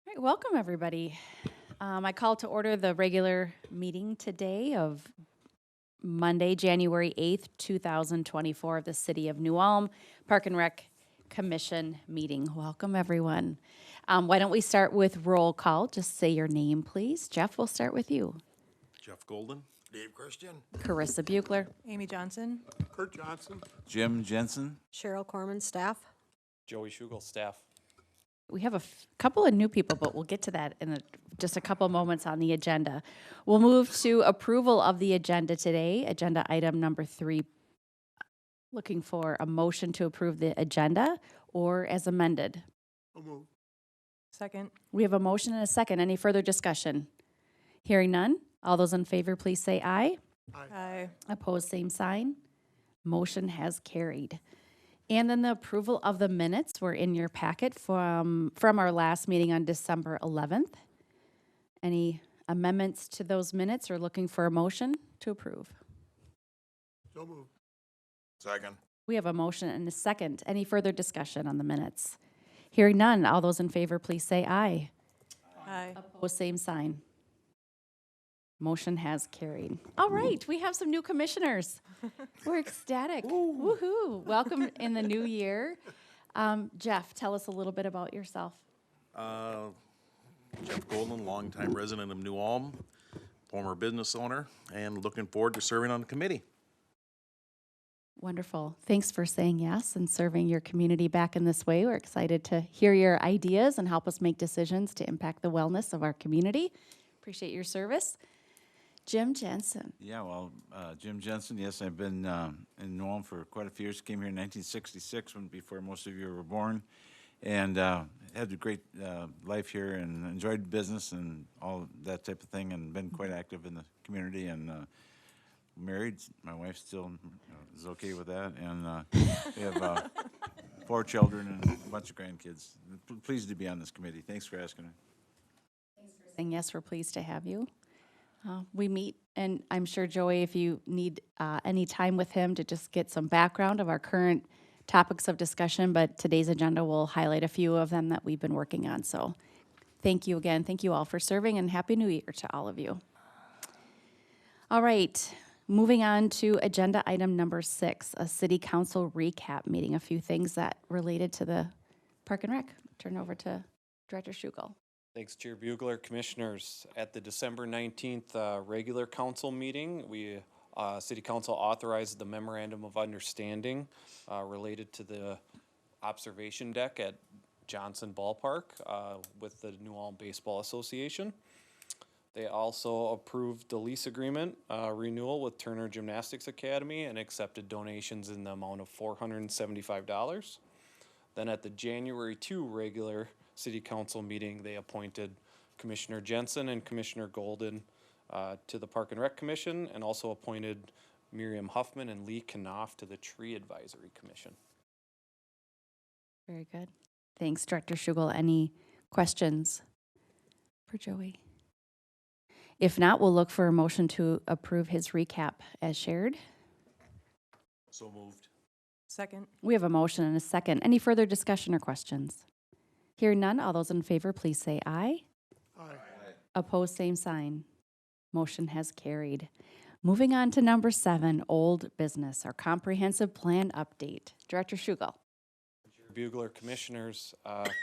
All right, welcome everybody. I call to order the regular meeting today of Monday, January 8th, 2024 of the City of New Ulm Park and Rec Commission meeting. Welcome everyone. Why don't we start with roll call? Just say your name, please. Jeff, we'll start with you. Jeff Golden. Dave Christian. Carissa Bugler. Amy Johnson. Kurt Johnson. Jim Jensen. Cheryl Corman, staff. Joey Schugel, staff. We have a couple of new people, but we'll get to that in just a couple moments on the agenda. We'll move to approval of the agenda today, agenda item number 3. Looking for a motion to approve the agenda or as amended. Second. We have a motion and a second. Any further discussion? Hearing none. All those in favor, please say aye. Aye. Opposed, same sign. Motion has carried. And then the approval of the minutes were in your packet from our last meeting on December 11th. Any amendments to those minutes or looking for a motion to approve? So moved. Second. We have a motion and a second. Any further discussion on the minutes? Hearing none. All those in favor, please say aye. Aye. Opposed, same sign. Motion has carried. All right, we have some new commissioners. We're ecstatic. Woohoo. Welcome in the new year. Jeff, tell us a little bit about yourself. Jeff Golden, longtime resident of New Ulm, former business owner, and looking forward to serving on the committee. Wonderful. Thanks for saying yes and serving your community back in this way. We're excited to hear your ideas and help us make decisions to impact the wellness of our community. Appreciate your service. Jim Jensen. Yeah, well, Jim Jensen, yes, I've been in New Ulm for quite a few years. Came here in 1966, when before most of you were born, and had a great life here and enjoyed business and all that type of thing, and been quite active in the community and married. My wife still is okay with that, and we have 4 children and a bunch of grandkids. Pleased to be on this committee. Thanks for asking. Saying yes, we're pleased to have you. We meet, and I'm sure, Joey, if you need any time with him to just get some background of our current topics of discussion, but today's agenda will highlight a few of them that we've been working on. So thank you again. Thank you all for serving, and Happy New Year to all of you. All right, moving on to agenda item number 6, a city council recap meeting, a few things that related to the Park and Rec. Turn over to Director Schugel. Thanks, Chair Bugler. Commissioners, at the December 19th regular council meeting, we, City Council authorized the memorandum of understanding related to the observation deck at Johnson Ballpark with the New Ulm Baseball Association. They also approved the lease agreement renewal with Turner Gymnastics Academy and accepted donations in the amount of $475. Then at the January 2 regular City Council meeting, they appointed Commissioner Jensen and Commissioner Golden to the Park and Rec Commission, and also appointed Miriam Huffman and Lee Knopf to the Tree Advisory Commission. Very good. Thanks, Director Schugel. Any questions for Joey? If not, we'll look for a motion to approve his recap as shared. So moved. Second. We have a motion and a second. Any further discussion or questions? Hearing none, all those in favor, please say aye. Aye. Opposed, same sign. Motion has carried. Moving on to number 7, old business, our comprehensive plan update. Director Schugel. Bugler, Commissioners,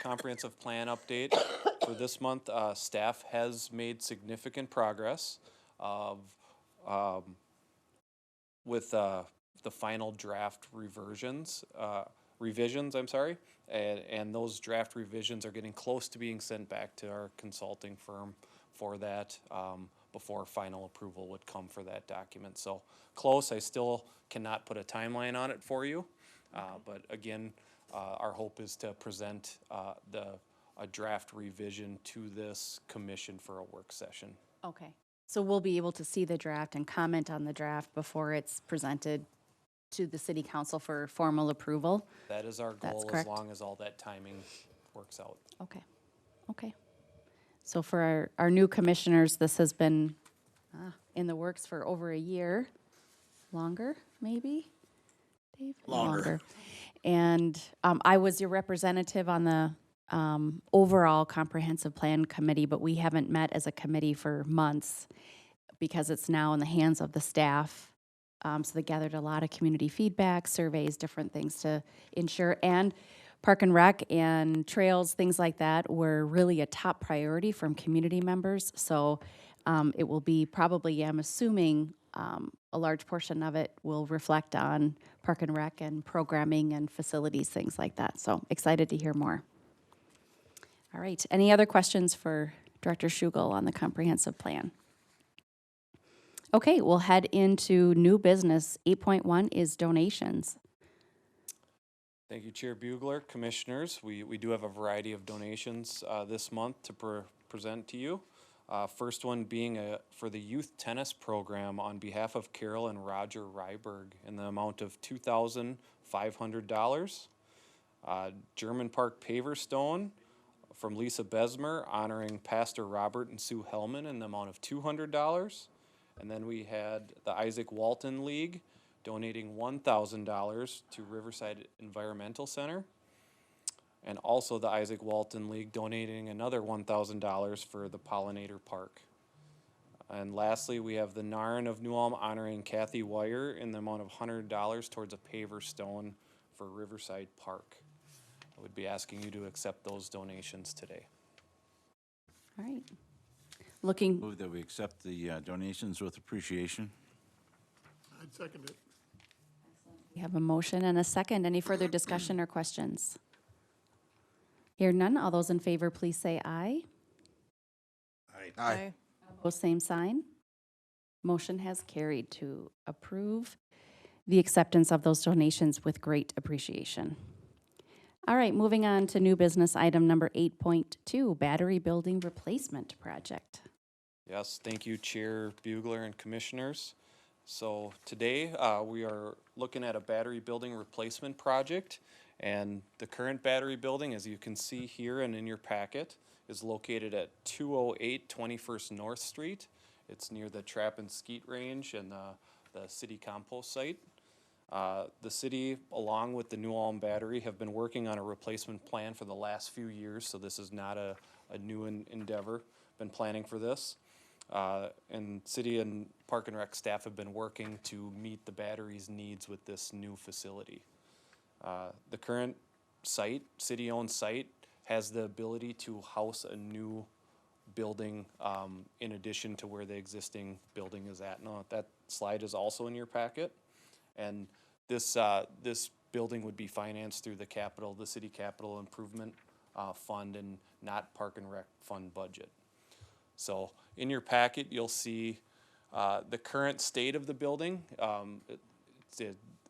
comprehensive plan update for this month. Staff has made significant progress with the final draft revisions, I'm sorry, and those draft revisions are getting close to being sent back to our consulting firm for that before final approval would come for that document. So close. I still cannot put a timeline on it for you, but again, our hope is to present a draft revision to this commission for a work session. Okay. So we'll be able to see the draft and comment on the draft before it's presented to the city council for formal approval? That is our That's goal, as correct. long as all that timing works out. Okay. Okay. So for our new commissioners, this has been in the works for over a year. Longer, maybe? Dave? Longer. And I was your representative on the overall comprehensive plan committee, but we haven't met as a committee for months because it's now in the hands of the staff. So they gathered a lot of community feedback, surveys, different things to ensure. And Park and Rec and trails, things like that, were really a top priority from community members. So it will be probably, I'm assuming, a large portion of it will reflect on Park and Rec and programming and facilities, things like that. So excited to hear more. All right, any other questions for Director Schugel on the comprehensive plan? Okay, we'll head into new business. 8.1 is donations. Thank you, Chair Bugler, Commissioners. We do have a variety of donations this month to present to you. First one being for the youth tennis program on behalf of Carol and Roger Ryberg in the amount of $2,500. German Park paver stone from Lisa Besmer honoring Pastor Robert and Sue Hellman in the amount of $200. And then we had the Isaac Walton League donating $1,000 to Riverside Environmental Center. And also the Isaac Walton League donating another $1,000 for the Pollinator Park. And lastly, we have the Narn of New Ulm honoring Kathy Wire in the amount of $100 towards a paver stone for Riverside Park. I would be asking you to accept those donations today. All right. Looking, Move that we accept the donations with appreciation. I'd second it. we have a motion and a second. Any further discussion or questions? Hear none. All those in favor, please say aye. Aye. Opposed, same sign. Motion has carried to approve the acceptance of those donations with great appreciation. All right, moving on to new business item number 8.2, battery building replacement project. Yes, thank you, Chair Bugler and Commissioners. So today, we are looking at a battery building replacement project. And the current battery building, as you can see here and in your packet, is located at 208 21st North Street. It's near the Trap and Skeet Range and the city compost site. The city, along with the New Ulm Battery, have been working on a replacement plan for the last few years, so this is not a new endeavor. Been planning for this. And city and Park and Rec staff have been working to meet the battery's needs with this new facility. The current site, city-owned site, has the ability to house a new building in addition to where the existing building is at. Now, that slide is also in your packet. And this building would be financed through the city capital improvement fund and not Park and Rec fund budget. So in your packet, you'll see the current state of the building.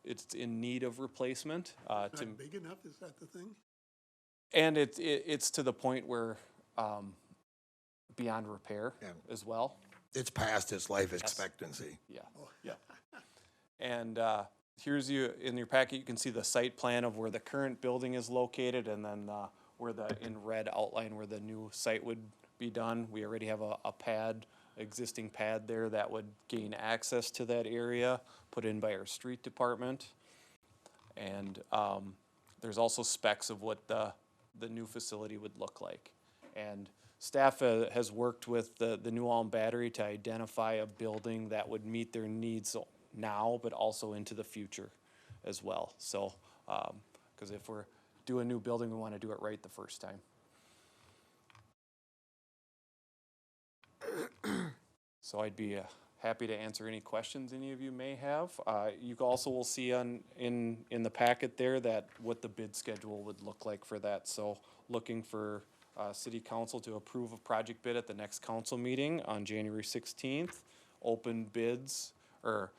It's in need of replacement. Not big enough, is that the thing? And it's to the point where beyond repair Yeah. as well. It's past its life expectancy. Yeah, yeah. And here's in your packet, you can see the site plan of where the current building is located, and then where in red outline where the new site would be done. We already have a pad, existing pad there that would gain access to that area, put in by our street department. And there's also specs of what the new facility would look like. And staff has worked with the New Ulm Battery to identify a building that would meet their needs now, but also into the future as well. So, because if we're doing a new building, we want to do it right the first time. So I'd be happy to answer any questions any of you may have. You also will see in the packet there that what the bid schedule would look like for that. So looking for City Council to approve a project bid at the next council meeting on January 16th. Open bids or